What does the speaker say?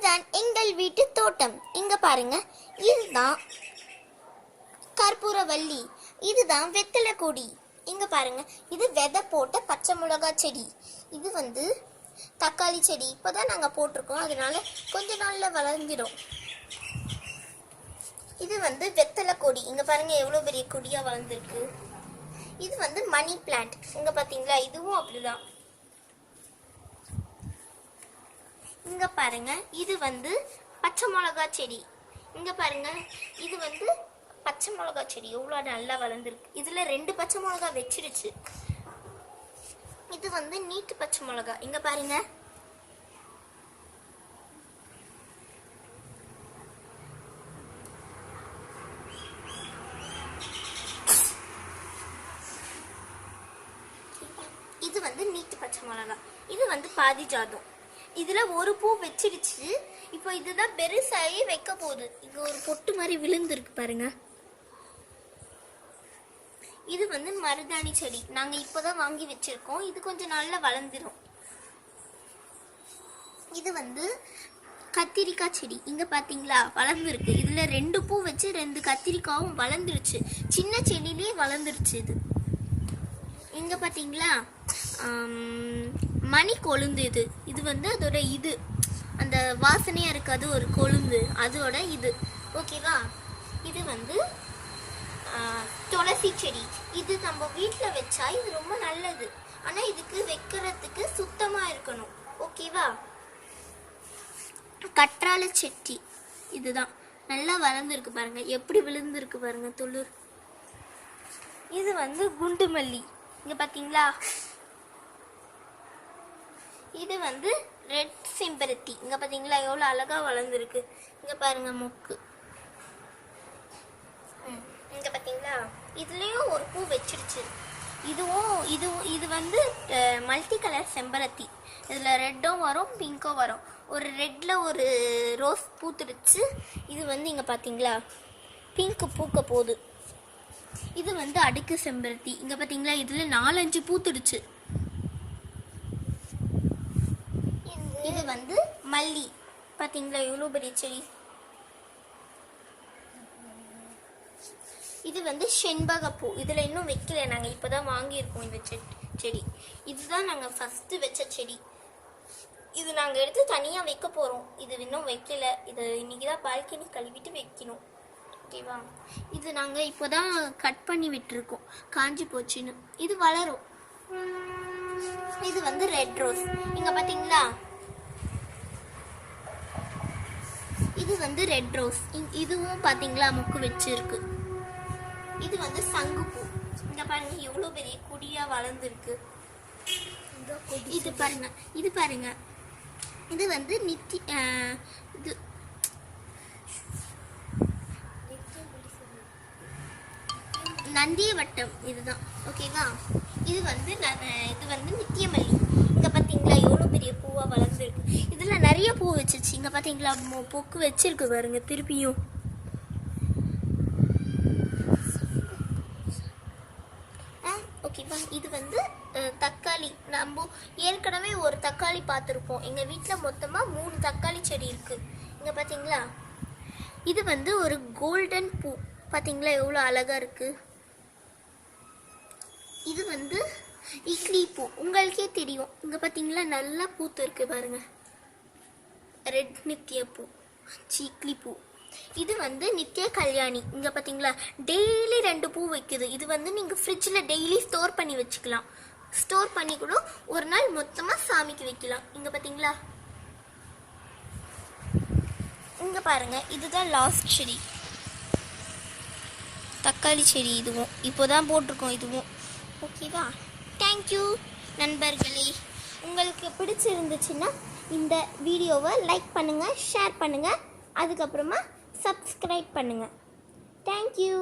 இதுதான் எங்கள் வீட்டு தோட்டம். இங்க பாருங்க, இதுதான் கற்பூரவள்ளி, இதுதான் வெத்தலை கொடி. இங்க பாருங்க, இது விதை போட்ட பச்சை மிளகா செடி. இது வந்து தக்காளி செடி. இப்போதான் நாங்க போட்டிருக்கோம், அதனால கொஞ்ச நாள்ல வளர்ந்துடும். இது வந்து வெத்தலை கொடி. இங்க பாருங்க எவ்வளவு பெரிய கொடியா வளர்ந்துருக்கு. இது வந்து மணி பிளான்ட். இங்க பாத்தீங்களா, இதுவும் அப்படிதான். இங்க பாருங்க, இது வந்து பச்சை மிளகா செடி. இங்க பாருங்க, இது வந்து பச்சை மிளகா செடி எவ்வளவு நல்லா வளர்ந்துருக்கு. இதுல 2 பச்சை மிளகா வச்சிருச்சு. இது வந்து நீட்டு பச்சை மிளகா. இங்க பாருங்க, இது வந்து நீட்டு பச்சை மிளகா. இது வந்து பாரிஜாதம். இதுல ஒரு பூ வச்சிருச்சு. இப்போ இதுதான் பெருசாகி வைக்க போகுது. இங்க ஒரு பொட்டு மாதிரி விழுந்துருக்கு பாருங்க. இது வந்து மருதாணி செடி. நாங்க இப்பதான் வாங்கி வச்சிருக்கோம். இது கொஞ்சம் நாள்ல வளர்ந்துடும். இது வந்து கத்திரிக்காய் செடி. இங்க பாத்தீங்களா வளர்ந்துருக்கு. இதுல 2 பூ வச்சு 2 கத்திரிக்காயும் வளர்ந்துருச்சு. சின்ன செடியிலேயே வளர்ந்துருச்சு. இது இங்க பாத்தீங்களா மணி கொழுந்து. இது வந்து அதோட இது அந்த வாசனையா இருக்காது ஒரு கொழுந்து, அதோட இது ஓகேவா. இது வந்து துளசி செடி. இது நம்ம வீட்டில் வச்சா இது ரொம்ப நல்லது. ஆனா இதுக்கு வைக்கிறதுக்கு சுத்தமா இருக்கணும், ஓகேவா. கற்றாழை செடி. இதுதான் நல்லா வளர்ந்துருக்கு பாருங்க, எப்படி விழுந்துருக்கு பாருங்க துளிர். இது வந்து குண்டு மல்லி. இங்க பாத்தீங்களா, இது வந்து ரெட் செம்பருத்தி. இங்க பாத்தீங்களா எவ்வளவு அழகா வளர்ந்துருக்கு. இங்க பாருங்க மொக்கு. இங்க பாத்தீங்களா, இதுலயும் ஒரு பூ வச்சிருச்சு. இது வந்து மல்டி கலர் செம்பருத்தி. இதுல ரெட்டும் வரும், பிங்க்கும் வரும். ஒரு ரெட்ல ஒரு ரோஸ் பூத்துடுச்சு. இது வந்து இங்க பாத்தீங்களா பிங்க் பூக்க போகுது. இது வந்து அடுக்கு செம்பருத்தி. இங்க பாத்தீங்களா இதுல 4-5 பூத்துடுச்சு. இது வந்து மல்லி. பாத்தீங்களா எவ்வளவு பெரிய செடி. இது வந்து செண்பகப்பூ. இதுல இன்னும் வைக்கல, நாங்க இப்பதான் வாங்கியிருக்கோம் இந்த செடி. இதுதான் நாங்க ஃபர்ஸ்ட் வச்ச செடி. இது நாங்க எடுத்து தனியா வைக்க போறோம். இது இன்னும் வைக்கல. இது இன்னைக்குதான் பால்கனி கழுவிட்டு வைக்கணும், ஓகேவா. இது நாங்க இப்போதான் கட் பண்ணி விட்டுருக்கோம், காஞ்சி போச்சுன்னு. இது வளரும். இது வந்து ரெட் ரோஸ். இங்க பாத்தீங்களா, இது வந்து ரெட் ரோஸ். இதுவும் பாத்தீங்களா முக்கு வச்சிருக்கு. இது வந்து சங்குப்பூ. இங்க பாருங்க எவ்வளவு பெரிய கொடியா வளர்ந்துருக்கு. இது பாருங்க, இது பாருங்க, இது வந்து இது நந்திய வட்டம். இதுதான் ஓகேவா. இது வந்து நித்தியமல்லி. இங்க பாத்தீங்களா எவ்வளவு பெரிய பூவா வளர்ந்துருக்கு. இதுல நிறைய பூ வச்சிருச்சு. இங்க பாத்தீங்களா பொக்கு வச்சிருக்கு பாருங்க திருப்பியும். ஓகேவா. இது வந்து தக்காளி. நம்ம ஏற்கனவே ஒரு தக்காளி பார்த்துருப்போம். எங்க வீட்டுல மொத்தமா 3 தக்காளி செடி இருக்கு. இங்க பாத்தீங்களா, இது வந்து ஒரு கோல்டன் பூ. பாத்தீங்களா எவ்வளவு அழகா இருக்கு. இது வந்து இக்லி பூ. உங்களுக்கே தெரியும். இங்க பாத்தீங்களா நல்லா பூத்து இருக்கு பாருங்க, ரெட் நித்திய பூ, இக்லி பூ. இது வந்து நித்திய கல்யாணி. இங்க பாத்தீங்களா டெய்லி 2 பூ வைக்குது. இது வந்து நீங்க ஃப்ரிட்ஜ்ல டெய்லி ஸ்டோர் பண்ணி வச்சுக்கலாம். ஸ்டோர் பண்ணி கூட ஒரு நாள் மொத்தமா சாமிக்கு வைக்கலாம். இங்க பாத்தீங்களா, இங்க பாருங்க இதுதான் லாஸ்ட் செடி, தக்காளி செடி. இதுவும் இப்போதான் போட்டிருக்கோம். இதுவும் ஓகேவா. தேங்க்யூ நண்பர்களே. உங்களுக்கு பிடிச்சிருந்துச்சுன்னா இந்த வீடியோவை லைக் பண்ணுங்க, ஷேர் பண்ணுங்க, அதுக்கப்புறமா சப்ஸ்கிரைப் பண்ணுங்க. தேங்க்யூ.